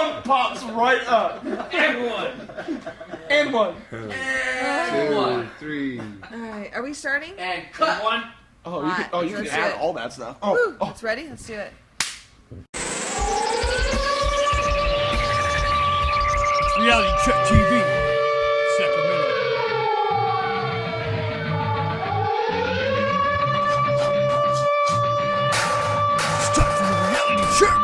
phone pops right up. And one. And one. And one. 3. All right, are we starting? And cut. One. Oh, you can Let's do add it. all that stuff. Woo, it's ready? Let's do it. Reality Check TV, Sacramento. It's time for the Reality Check.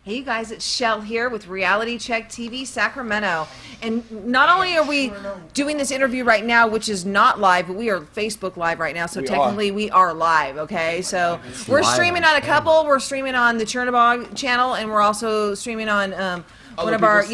Hey, you guys, it's Shell here with Reality Check TV Sacramento. And not only are we doing this interview right now, which is not live, but we are Facebook Live right now, so technically we are live, okay? So we're streaming on a couple. We're streaming on the CHERNOBOG channel, and we're also streaming on one of our,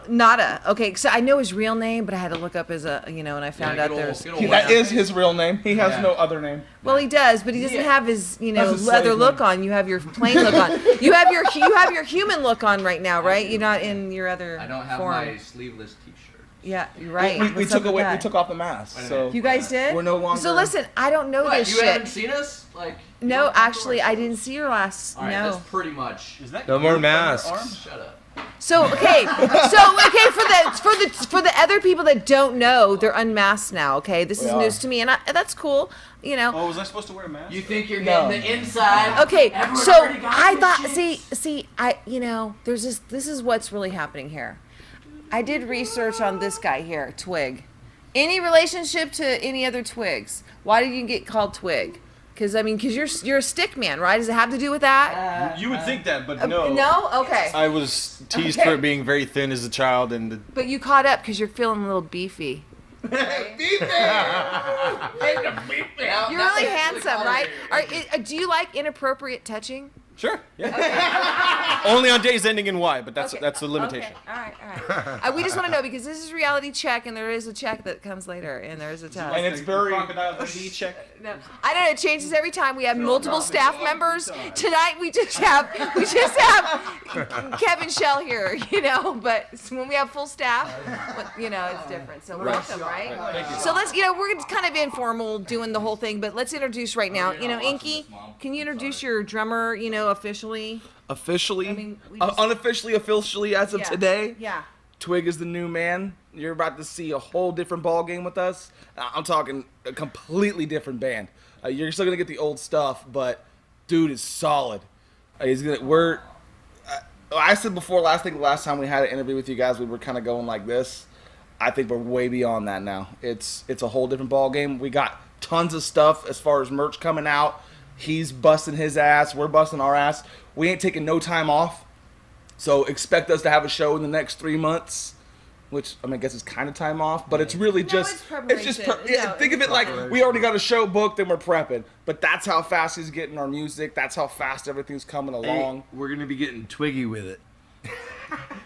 Nada. Okay, so I know his real name, but I had to look up his, and I found out there's... That is his real name. He has no other name. Well, he does, but he doesn't have his, his leather slave look name. on. You have your plain look on. You have your human look on right now, right? You're not in your other I don't have form. my sleeveless T-shirt. Yeah, you're right. We What's up took with that? We took off the mask. So You guys did? We're no longer. So listen, I don't know What, this you shit. haven't seen us? Like, you No, don't have to actually, wear I clothes. didn't see your last. All right, no. that's pretty much. Is that No more group on your masks. arm? Shut up. So okay, for the other people that don't know, they're unmasked now. Okay, this is news to me, and that's cool. Oh, was I supposed to wear a mask? You think you're getting the inside? Okay, Everyone so already got I their thought, chicks. there's this is what's really happening here. I did research on this guy here, Twig. Any relationship to any other Twigs? Why did you get called Twig? Because you're a stick man, right? Does it have to do with that? You would think that, but no. No? Okay. I was teased Okay. for being very thin as a child, and But you caught up because you're feeling a little beefy. You're really handsome, right? Do you like inappropriate touching? sure, yeah. Only on days ending in Y, but that's Okay. that's the limitation. Okay. All right. We just want to know because this is Reality Check, and there is a check that comes later, and there is a test. And it's very. Crocodile Dundee check. No, I don't know. It changes every time. We have multiple staff members. Tonight we just have Kevin Shell here, But when we have full staff, it's different. So welcome, right? Thank you. So let's, we're kind of informal doing the whole thing, but let's introduce right now. Inky, can you introduce your drummer? Officially. Officially, I mean, we just- unofficially, officially as of Yeah. today, Yeah. Twig is the new man. You're about to see a whole different ball game with us. I'm talking a completely different band. You're still gonna get the old stuff, but dude is solid. I said before last time we had an interview with you guys, we were kind of going like this. I think we're way beyond that now. It's a whole different ball game. We got tons of stuff as far as merch coming out. He's busting his ass. We're busting our ass. We ain't taking no time off. So expect us to have a show in the next 3 months, which I guess is kind of time off, but it's really just it's preparation. think of it like we already got a show booked and we're prepping. But that's how fast he's getting our music. That's how fast everything's coming along. We're gonna be getting twiggy with it.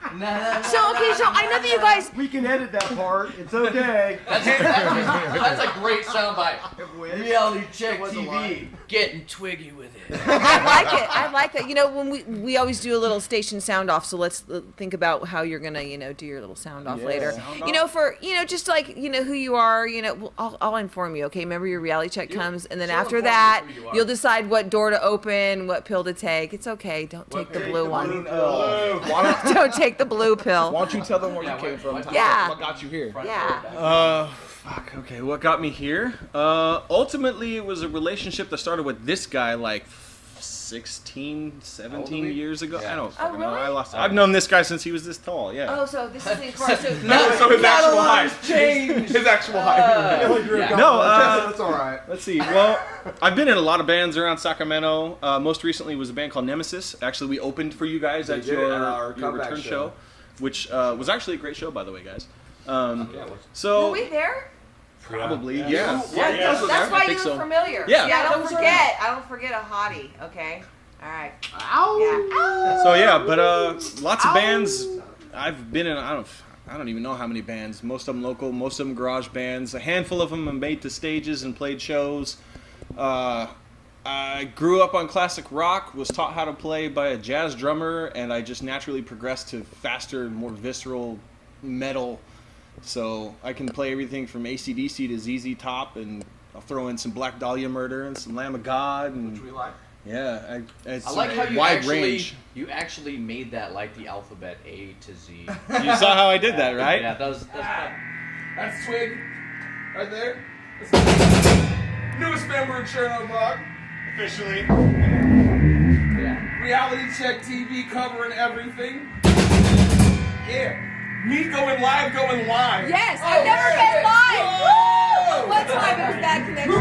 So I know that you guys. We can edit that part. It's okay. That's a great soundbite. Reality Check TV. Getting twiggy with it. I like that. When we always do a little station sound off, so let's think about how you're gonna, do your little sound off later. Just like who you are. I'll inform you. Okay, remember your reality check comes, and then after that, you'll decide what door to open, what pill to take. It's okay. Don't take the blue one. Don't take the blue pill. Why don't you tell them where you came from? Yeah. What got you here? Yeah. Okay, what got me here? Ultimately, it was a relationship that started with this guy like 16, 17 years ago. I don't fucking know. really? I've known this guy since he was this tall, yeah. Oh, so this is incorporated. So his actual height. His actual height. No, That's all right. let's see. Well, I've been in a lot of bands around Sacramento. Most recently was a band called Nemesis. Actually, we opened for you guys at did, at our your comeback return show. show, which was actually a great show, by the way, guys. Were So we there? probably, yeah. That's why I you think look so. familiar. Yeah. See, I don't forget a hottie. Okay. All right. Ow. Yeah. So yeah, but lots of bands. I've been in. I don't even know how many bands. Most of them local, most of them garage bands. A handful of them have made to stages and played shows. I grew up on classic rock. Was taught how to play by a jazz drummer, and I just naturally progressed to faster, more visceral metal. So I can play everything from AC/DC to ZZ Top, and I'll throw in some Black Dahlia Murder and some Lamb of God, and Which we like. Yeah, it's I like how a wide you range. actually made that like the alphabet A to Z. You saw how I did that, right? Yeah, that's That's Twig, right there. Newest member of CHERNOBOG. Officially. yeah. Reality Check TV covering everything. Yeah. Me going live, going live. Yes, I've never been live. Woo! One time it was bad connection.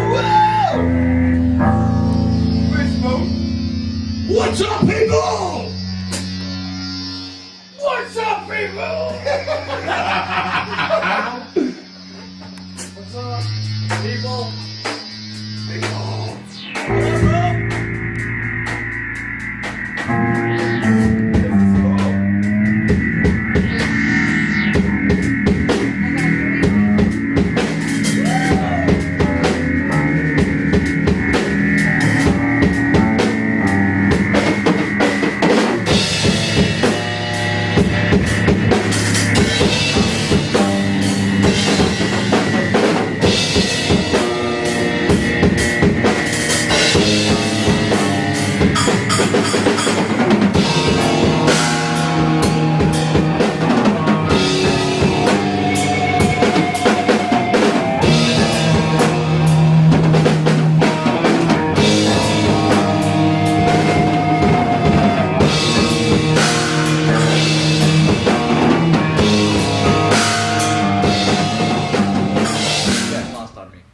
What's up, people? What's up, people? What's up, people?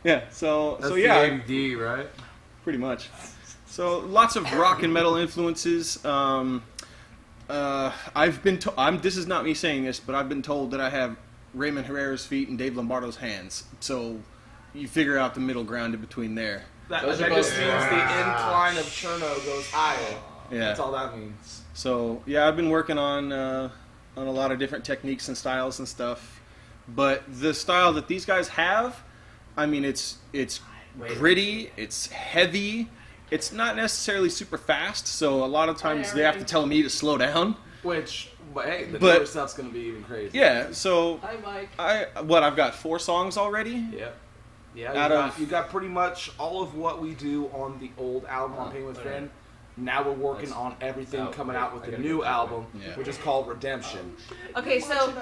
Yeah, so That's yeah, the AMD, right? pretty much. So lots of rock and metal influences. I've been this is not me saying this, but I've been told that I have Raymond Herrera's feet and Dave Lombardo's hands. So you figure out the middle ground in between there. That Those are just both- means the incline of Cherno goes higher. Yeah. That's all that means. So yeah, I've been working on a lot of different techniques and styles and stuff. But the style that these guys have, I mean, it's gritty, it's heavy, it's not necessarily super fast. So a lot of times they have to tell me to slow down. Which, but hey, the But- newer stuff's gonna be even crazy. Yeah. So Hi, Mike. I've got 4 songs already. Yep. Yeah, you got pretty much all of what we do on the old album on Pain with Finn. Now we're working on everything coming out with the new album, Yeah. which is called Redemption. Okay, so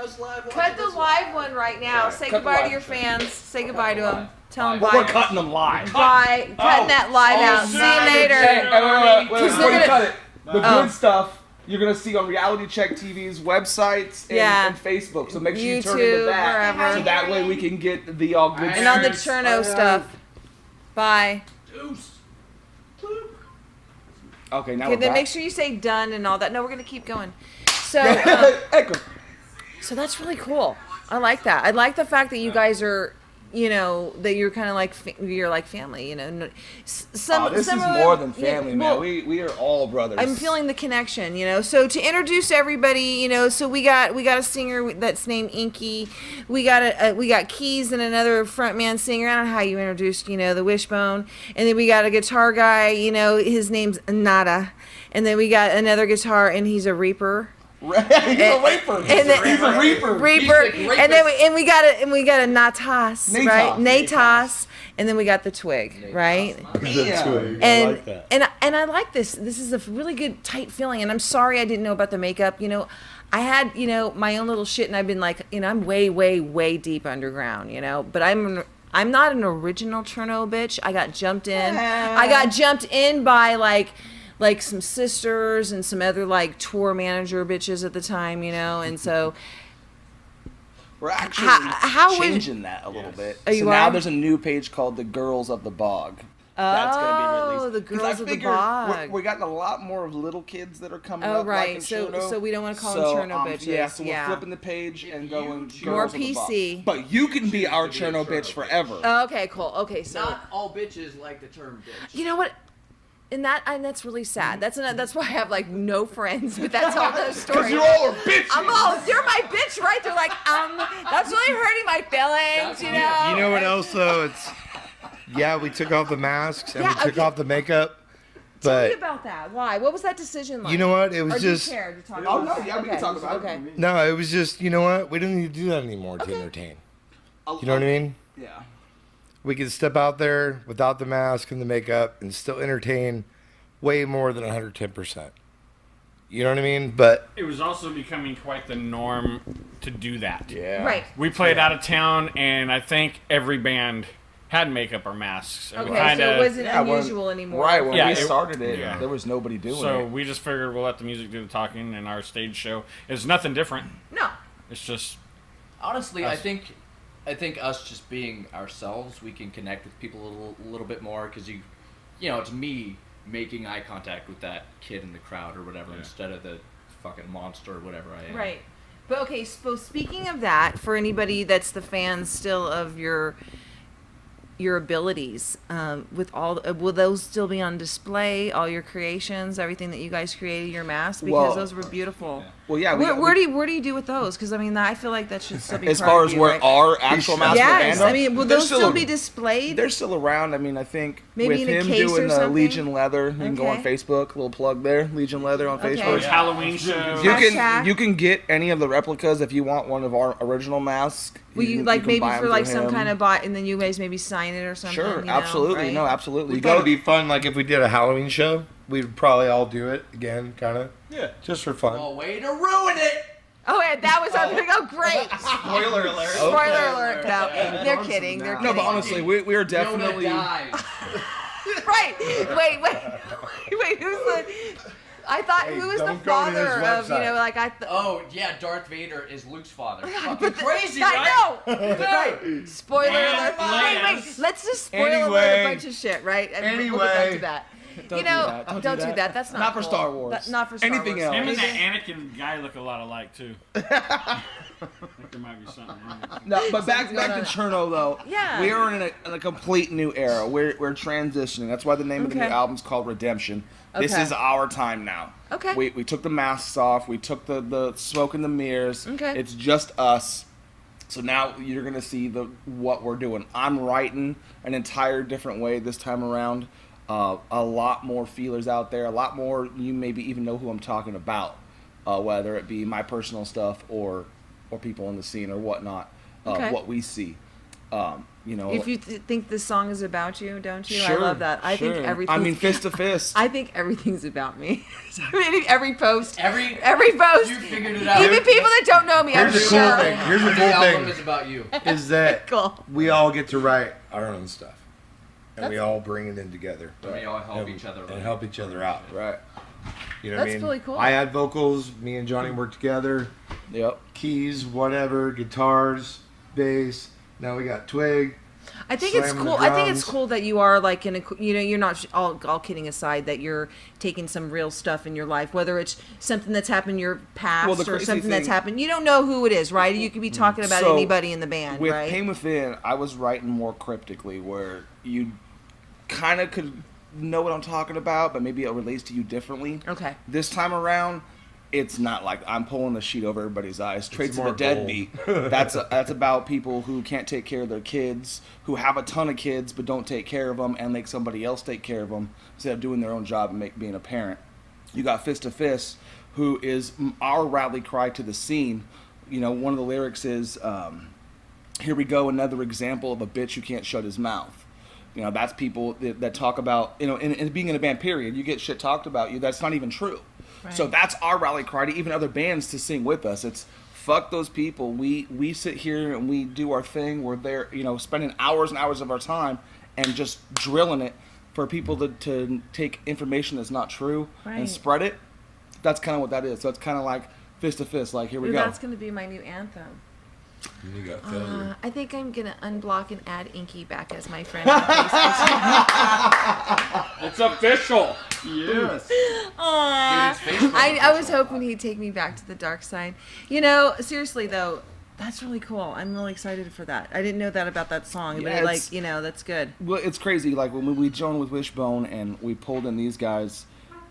cut the live one right now. Right, Say cut the goodbye to live your one. fans. Say goodbye to them. Tell them But bye. we're cutting them live. Bye. Cutting that live out. See you later. Hey, wait, Because before they're you gonna- cut it, the Oh. good stuff you're gonna see on Reality Check TV's websites and, Yeah. and Facebook. So make sure you turn YouTube, into that, wherever. so that way we can get the all good. And on the streams. Cherno stuff. Bye. Okay, now Okay, we're then back. make sure you say done and all that. No, we're gonna keep going. So, Echo. so that's really cool. I like that. I like the fact that you guys are, that you're kind of like you're like family. Some This some is of more them- than family, well, man. We are all brothers. I'm feeling the connection, So to introduce everybody, so we got a singer that's named Inky. We got Keys and another frontman singer. I don't know how you introduced, the Wishbone. And then we got a guitar guy, his name's Nada. And then we got another guitar and he's a Reaper. He's a raper. He's a reaper. Reaper. He's the And then we got a Natas, Natas. right? Natas. And then we got the Twig, right? And and I like this. This is a really good tight feeling. And I'm sorry I didn't know about the makeup. I had my own little shit, and I've been like, I'm way, way, way deep underground. But I'm not an original Cherno bitch. I got jumped in. I got jumped in by like some sisters and some other like tour manager bitches at the time, and so. We're actually how would- changing that a little bit. Oh, you so now are? there's a new page called the Girls of the Bog. That's gonna be Oh, released. the 'Cause I girls of the figure bog. We're getting a lot more of little kids that are coming Oh, up. right. Like in So- Cherno. so we don't wanna call them Cherno bitches. Yeah, so we're Yeah. flipping the page and going More Girls of the Bog. PC. But you can be our Cherno bitch forever. Oh, okay, cool. Okay, so Not all bitches like the term bitch. you know what? And that's really sad. That's why I have like no friends. But that's all the story. Because you all are bitches. You're my bitch, right? They're like, that's really hurting my feelings, You know what else though? We took off the masks and Yeah, we took okay. off the makeup. Tell me But about that. Why? What was that decision like? you know what? It was Or do you just care to talk Oh, about no, that? yeah, we can Okay, talk about it. okay. no. It was just we don't need to do that anymore to entertain. You know what I mean? Yeah. We can step out there without the mask and the makeup and still entertain, way more than 110%. You know what I mean? But It was also becoming quite the norm to do that. Yeah. Right. We played out of town, and I think every band had makeup or masks. And we Okay, so kinda- it wasn't Yeah, when- unusual anymore. Right, when Yeah, we it- started it, yeah. there was nobody doing So it. we just figured we'll let the music do the talking, and our stage show is nothing different. No. It's just Honestly, I think us just being ourselves, we can connect with people a little bit more because you know, it's me making eye contact with that kid in the crowd or whatever instead of the fucking monster or whatever I am. Right. But okay, so speaking of that, for anybody that's the fans still of your abilities, with all, will those still be on display? All your creations, everything that you guys created, your masks, because Well, those were beautiful. Well, yeah. Where do you do with those? Because I mean, I feel like that should still be as part far of as you, where right? our actual masks Yes, are, I mean, will they're those still be displayed? They're still around. I mean, I think Maybe with in a him case or doing the something? Legion Leather, you can go on Okay. Facebook. Little plug there, Legion Leather on Okay. Facebook. there's Halloween shows. Hashtag. You can get any of the replicas if you want one of our original masks. Will you can- like can maybe buy for them like through some him. kind of bot, and then you guys maybe sign it or something? Sure, you know, absolutely. right? No, absolutely. we You thought it'd go. be fun, like if we did a Halloween show, we'd probably all do it again, kind of. Yeah. Just for fun. Oh, way to ruin it! Oh, and that was our thing. Oh, great! Spoiler alert. Spoiler alert! No, they're kidding. They're kidding. No, but honestly, we are definitely. Yoda dies. Right. Wait. Who's the? I thought who was the don't go to his father of? You website. know, like Oh, yeah, Darth Vader is Luke's father. Fucking crazy, I right? know. Right. Spoiler alert. Wait. Let's just spoil alert Anyway. a bunch of shit, right? And we'll get Anyway. back to that. Don't you know, do that. don't do that. That's not Not for cool. Star Wars. Not for Star Anything Wars. else. Him and Anything- that Anakin guy look a lot alike too. I think there might be something in there. No, but back to going on. Cherno though. Yeah. We are in a complete new era. We're transitioning. That's why the name of the new Okay. album's called Redemption. This Okay. is our time now. Okay. We took the masks off. We took the smoke and the mirrors. Okay. It's just us. So now you're gonna see what we're doing. I'm writing an entire different way this time around. A lot more feelers out there. A lot more. You maybe even know who I'm talking about, whether it be my personal stuff or people in the scene or whatnot. Okay. What we see. You know. If you think this song is about you, don't you? Sure, I love that. I think sure. everything. I mean, fist to fist. I think everything's about me. I mean, every post. Every post. you figured it out. Even people that don't know me, I'm Here's the cool sure. thing. Here's the The cool album thing is about you. is that Cool. we all get to write our own stuff, and we all bring it in together. We all help And- each other. and help each other out. Right. You know what I That's mean? really cool. I add vocals. Me and Johnny work together. Yep. Keys, whatever, guitars, bass. Now we got Twig. I think it's slamming the cool. I think it's drums. cool that you are like in a, you know, you're not all kidding aside, that you're taking some real stuff in your life, whether it's something that's happened in your past Well, the or crazy something that's thing- happened. You don't know who it is, right? You could be talking about So, anybody in the band, With right? Pain Within, I was writing more cryptically, where you kind of could know what I'm talking about, but maybe it relates to you differently. Okay. This time around, it's not like I'm pulling the sheet over everybody's eyes. Traits of more a deadbeat. That's about people who can't take care of their kids, who have a ton of kids but don't take care of them, and make somebody else take care of them instead of doing their own job and being a parent. You got Fist to Fist, who is our rally cry to the scene. You know, one of the lyrics is, "Here we go, another example of a bitch who can't shut his mouth." You know, that's people that talk about, you know, and being in a band, period, you get shit talked about you that's not even true. So that's our rally cry to even other bands to sing with us. It's fuck those people. We sit here and we do our thing. We're there, you know, spending hours and hours of our time and just drilling it for people to take information that's not true Right. and spread it. That's kind of what that is. So it's kind of like Fist to Fist. Like, here we Ooh, go. that's going to be my new anthem. You got failure. I think I'm going to unblock and add Inky back as my friend on Facebook. It's official. Yes. Aw. Dude, it's Facebook I was hoping he'd take me back to the dark side. You know, seriously though, that's really cool. I'm really excited for that. I didn't know that about that song, but Yeah, like, it's- you know, that's good. Well, it's crazy. Like when we joined with Wishbone and we pulled in these guys,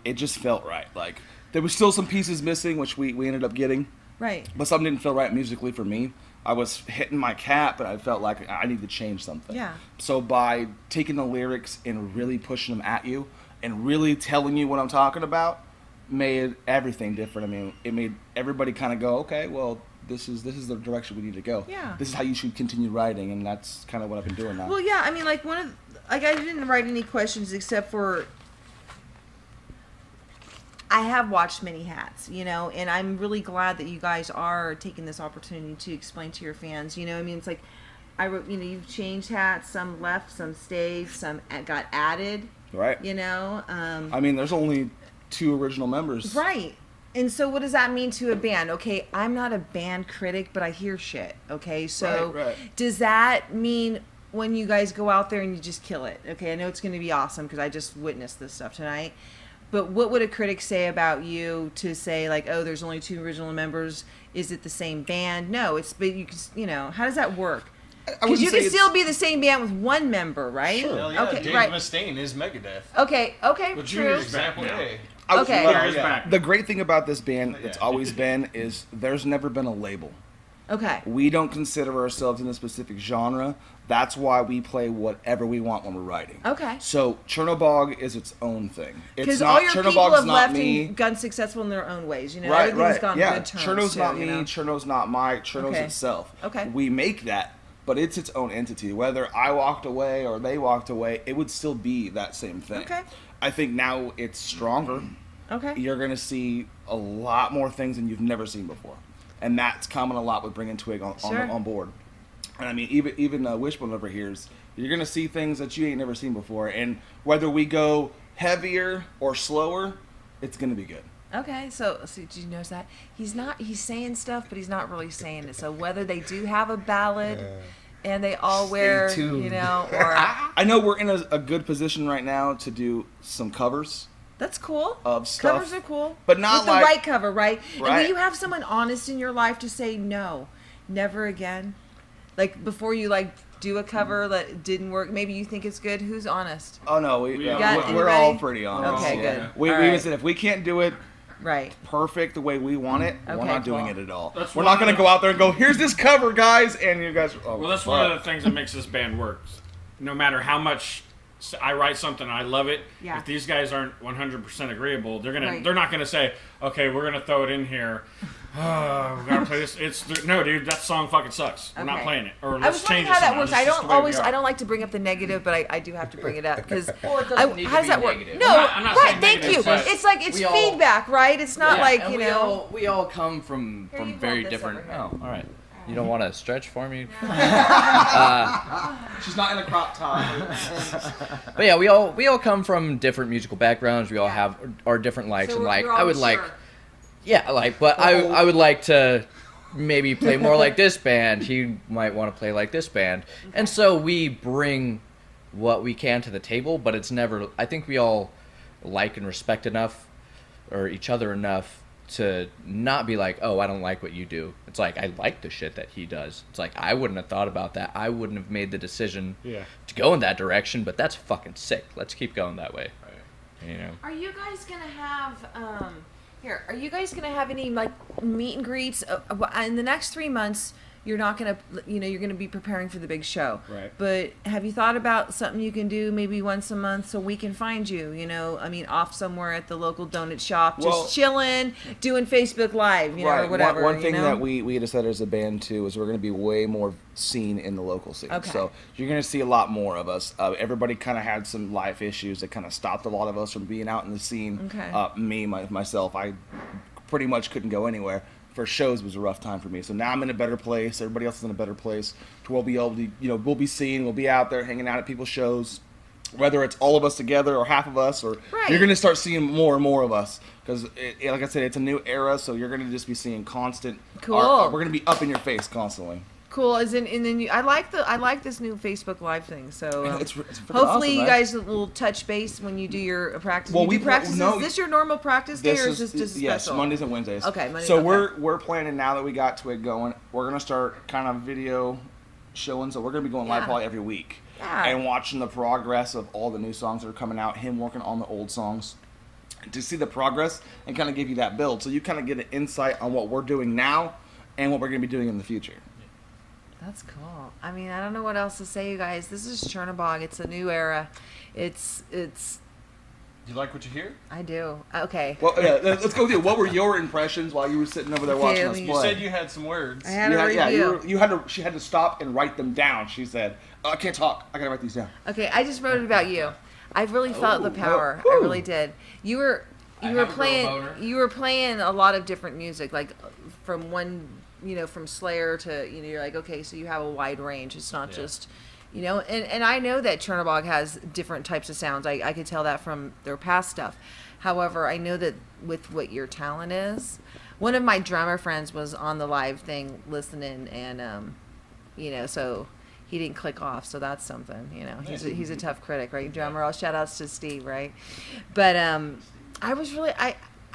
it just felt right. Like there was still some pieces missing, which we ended up getting, Right. but something didn't feel right musically for me. I was hitting my cap, but I felt like I need to change something. Yeah. So by taking the lyrics and really pushing them at you and really telling you what I'm talking about, made everything different. I mean, it made everybody kind of go, okay, well, this is the direction we need to go. Yeah. This is how you should continue writing, and that's kind of what I've been doing now. Well, yeah, I mean, like I didn't write any questions except for I have watched many hats, and I'm really glad that you guys are taking this opportunity to explain to your fans. I mean, it's like I wrote, you've changed hats, some left, some stayed, some got added. Right. I mean, there's only 2 original members. Right. And so what does that mean to a band? Okay, I'm not a band critic, but I hear shit. Okay, so Right. does that mean when you guys go out there and you just kill it? Okay, I know it's going to be awesome because I just witnessed this stuff tonight. But what would a critic say about you to say like, oh, there's only 2 original members? Is it the same band? No, but you can, how does that work? Because you can still be the same band with 1 member, right? Sure. Hell yeah, Okay, Dave right. Mustaine is Megadeth. Okay, Junior's true. Example back now. A. Okay. Junior's back. The great thing about this band, it's Yeah. always been, is there's never been a label. Okay. We don't consider ourselves in a specific genre. That's why we play whatever we want when we're writing. Okay. So Chernobog is its own thing. It's Because not all your people Chernobog's have not left me. and gone successful in their own ways. Right, Everything's right. gone Yeah, good terms. Cherno's too, not me. you know? Cherno's not Mike. Cherno's Okay. itself. Okay. We make that, but it's its own entity. Whether I walked away or they walked away, it would still be that same thing. Okay. I think now it's stronger. Okay. You're going to see a lot more things than you've never seen before. And that's coming a lot with bringing Twig on board. And I mean, even Wishbone over here, you're going to see things that you ain't never seen before. And whether we go heavier or slower, it's going to be good. Okay, so did you notice that? He's saying stuff, but he's not really saying it. So whether they do have a ballad and they all wear, tuned. or I know we're in a good position right now to do some covers. that's cool. Of stuff, Covers are cool. but not with the like- right cover, right? And Right. when you have someone honest in your life to say no, never again, like before you like do a cover that didn't work, maybe you think it's good. Who's honest? Oh, no, got we're all anybody? pretty honest. Okay, Yeah. good. We All even right. said if we can't do it Right. perfect the way we want it, we're Okay. not doing it at all. That's We're not why- going to go out there and go, here's this cover, guys, and you guys. Oh, Well, that's fuck. one of the things that makes this band work. No matter how much I write something, I love it. Yeah. If these guys aren't 100% agreeable, Right. they're not gonna say, okay, we're gonna throw it in here. Oh, we gotta play this. No, dude, that song fucking sucks. We're not Okay. playing it. Or I let's was wondering change how it that somehow. works. This I is just don't the way we always, are. I don't like to bring up the negative, but I do have to bring it up because Well, it doesn't need to how does be that work? negative. No, I'm not right? saying Thank negative, you. but It's like it's we all- feedback, right? It's not Yeah, like and we all come from Here, you very hold this different. over here. Oh, all right. You don't want to stretch for me? She's not in a crop top. But yeah, we all come from different musical backgrounds. We all Yeah. have our different likes, So and we're- like you're I would all like, sure. yeah, like, but I would like to maybe play more like this band. He might want to play like this band, and so we bring what we can to the table. But it's never. I think we all like and respect enough, or each other enough to not be like, oh, I don't like what you do. It's like, I like the shit that he does. It's like, I wouldn't have thought about that. I wouldn't have made the decision to go in that direction, but that's fucking sick. Let's keep going that way. You know? Are you guys gonna have Are you guys gonna have any like meet and greets in the next 3 months? You're not gonna, you're gonna be preparing for the big show. Right. But have you thought about something you can do maybe once a month so we can find you? Off somewhere at the local donut shop, just Well- chilling, doing Facebook Live, or whatever. One thing you know? that we decided as a band too is we're going to be way more seen in the local scene. Okay. So you're going to see a lot more of us. Everybody kind of had some life issues that kind of stopped a lot of us from being out in the scene. Okay. Myself, I pretty much couldn't go anywhere. For shows was a rough time for me. So now I'm in a better place. Everybody else is in a better place. To we'll be able to, we'll be seen. We'll be out there hanging out at people's shows. Whether it's all of us together or half of us, or Right. you're going to start seeing more and more of us. Because, like I said, it's a new era, so you're going to just be seeing constant. Cool. We're going to be up in your face constantly. Cool. And then I like this new Facebook Live thing. So It's freaking hopefully awesome, you right? guys will touch base when you do your practice. Well, you we do practices. no, Is this your normal practice day, or is this just yes, special? Mondays and Wednesdays. Okay, Monday- So okay. we're planning now that we got Twig going. We're gonna start kind of video showing. So we're gonna be going live Yeah. probably every week Yeah. and watching the progress of all the new songs that are coming out. Him working on the old songs. To see the progress and kind of give you that build, so you kind of get an insight on what we're doing now and what we're going to be doing in the future. That's cool. I mean, I don't know what else to say, you guys. This is Chernobog. It's a new era. It's. You like what you hear? I do. Okay. Well, yeah, let's go with you. What were your impressions while you were sitting over there Okay, watching let us me- play? You said you had some words. I had a Yeah, review. you had to. She had to stop and write them down. She said, "I can't talk. I gotta write these down." Okay, I just wrote it about you. I really felt the Oh, power. woo. I really did. You were. you were playing a lot of different music, like from one, from Slayer to, you're like, okay, so you have a wide range. It's not just, and I know that Chernobog has different types of sounds. I could tell that from their past stuff. However, I know that with what your talent is, one of my drummer friends was on the live thing listening, and so he didn't click off, so that's something. He's a tough critic, right? Drummer. All shout outs to Steve, right? But I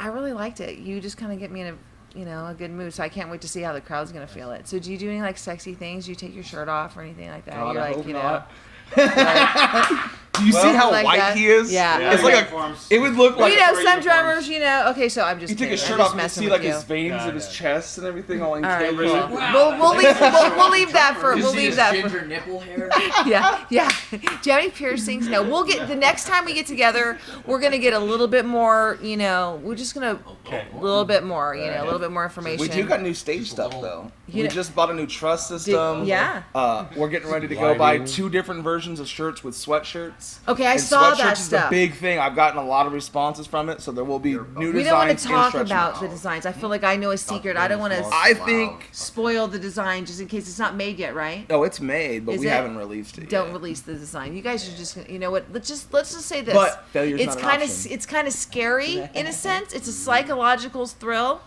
really liked it. You just kind of get me in a good mood, so I can't wait to see how the crowd's gonna feel it. So do you do any like sexy things? Do you take your shirt off or anything like that? God, You're I like, hope you not. know. Do you see how like white that? he is? Yeah. It's like it would look like. Some drummers, okay, so I'm just. You take his kidding. shirt I'm off, you just see messing like with his veins in his chest and everything all All right, encased. cool. We'll leave that for. You We'll see leave his that ginger for. nipple hair? Yeah. Do you have any piercings? No. We'll get the next time we get together. We're gonna get a little bit more. We're just gonna a little bit more. A little bit more information. We do got new stage stuff though. You We know- just bought a new truss system. Yeah. We're getting ready to go buy Lighting. 2 different versions of shirts with sweatshirts. Okay, I And saw sweatshirts that is stuff. the big thing. I've gotten a lot of responses from it, so there will be new We don't designs. want to talk and stretch about the marks. designs. I feel like I know a secret. I don't want to I think. spoil the design just in case it's not made yet, right? Oh, it's made, but Is we it? haven't released it. Don't yet. release the design. You guys should just, what? Let's just say this. But failure's it's not an kind of option. it's kind of scary in a sense. It's a psychological thrill,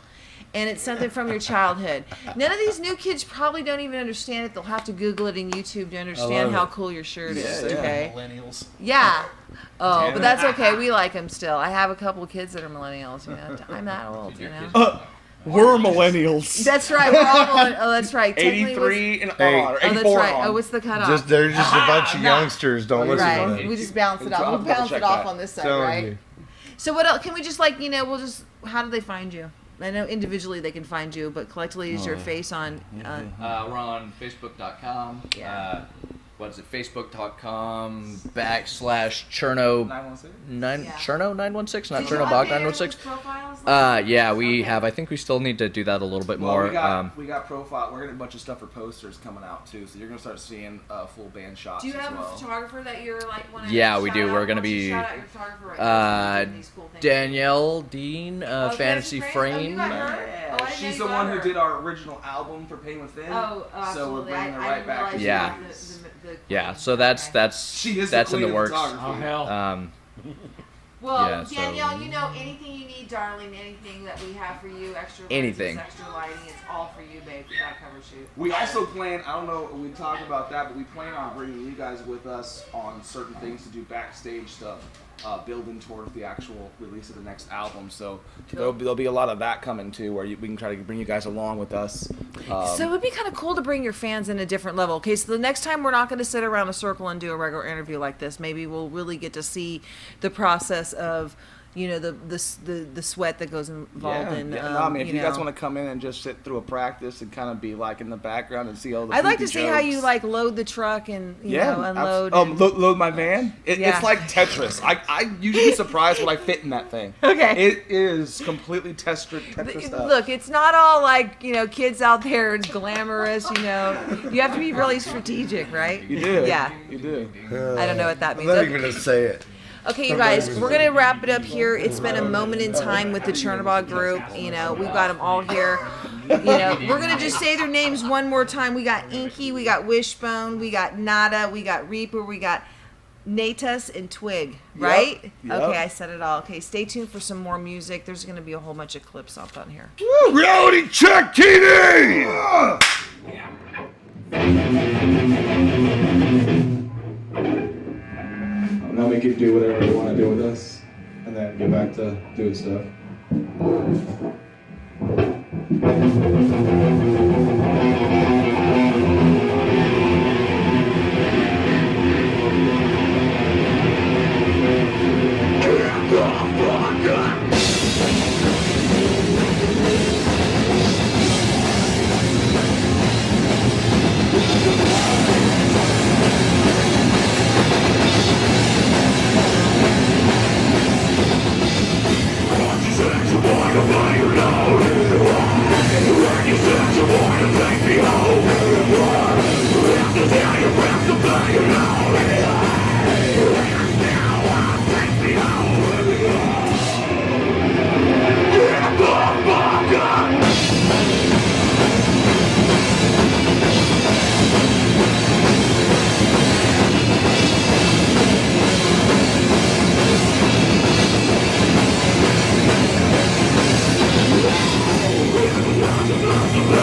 and it's something from your childhood. None of these new kids probably don't even understand it. They'll have to Google it in YouTube to understand how cool your shirt is. Yeah. Okay. Millennials. Yeah. Oh, but that's okay. We like them still. I have a couple of kids that are millennials. I'm that old. We're millennials. That's right. We're all oh, that's right. Technically, 83 and Hey. on, or Oh, 84 that's right. on. Oh, what's the cutoff? They're just a bunch of youngsters. Don't listen to Right. them. We just bounce it off. I'll We'll bounce double-check it off that. on this side, Telling right? you. So what else? Can we just we'll just. How do they find you? I know individually they can find you, but collectively is your face on. We're on Facebook.com. Yeah. What is it? Facebook.com /Cherno 916? Cherno 916, not Did you Chernobog update everyone's 916. profiles? Yeah, we Okay. have. I think we still need to do that a little bit Well, more. we got profile. We're getting a bunch of stuff for posters coming out too, so you're gonna start seeing full band shots Do you as have well. a photographer that you're want to? Yeah, we do. We're gonna be, shout out your photographer right now. Doing these cool things. Danielle Dean, Oh, Fantasy Oh, you Frame. got her? Oh, I didn't know She's you the got one her. who did our original album for Pain Within. Oh, so we're absolutely. bringing her I right didn't back. realize to you Yeah. had the Yeah, queen. so that's Okay. She is that's the in queen the of works. Oh, photography. hell. Well, Yeah, so- Danielle, anything you need, darling, anything that we have for you, extra lenses, Anything. extra lighting, it's all for you, babe, for that cover shoot. We also plan, I don't know, we talked about that, but we plan on bringing you guys with us on certain things to do backstage stuff, building towards the actual release of the next album. So there'll be a lot of that coming too, where we can try to bring you guys along with us. So it would be kind of cool to bring your fans in a different level. Okay, so the next time we're not going to sit around a circle and do a regular interview like this. Maybe we'll really get to see the process of, the sweat that goes involved in. No, I mean, if you guys want to come in and just sit through a practice and kind of be like in the background and see all the. I'd like to goofy see how you jokes. like load the truck and unload. Load my van. Yeah. It's like Tetris. I usually surprised what I fit in that thing. Okay. It is completely Tetris stuff. Look, it's not all like kids out there. It's glamorous. You have to be really strategic, right? You do. Yeah. You do. I don't know what that I'm means. not Okay. even gonna say it. Okay, you guys, we're going to wrap it up here. It's been a moment in time with the Chernobog group. We've got them all here. We're going to just say their names one more time. We got Inky, we got Wishbone, we got Nada, we got Reaper, we got Natus, and Twig, right? Yep. Okay, I said it all. Okay, stay tuned for some more music. There's going to be a whole bunch of clips up on here. Reality check TV. Now we can do whatever we want to do with us, and then get back to doing stuff. Keep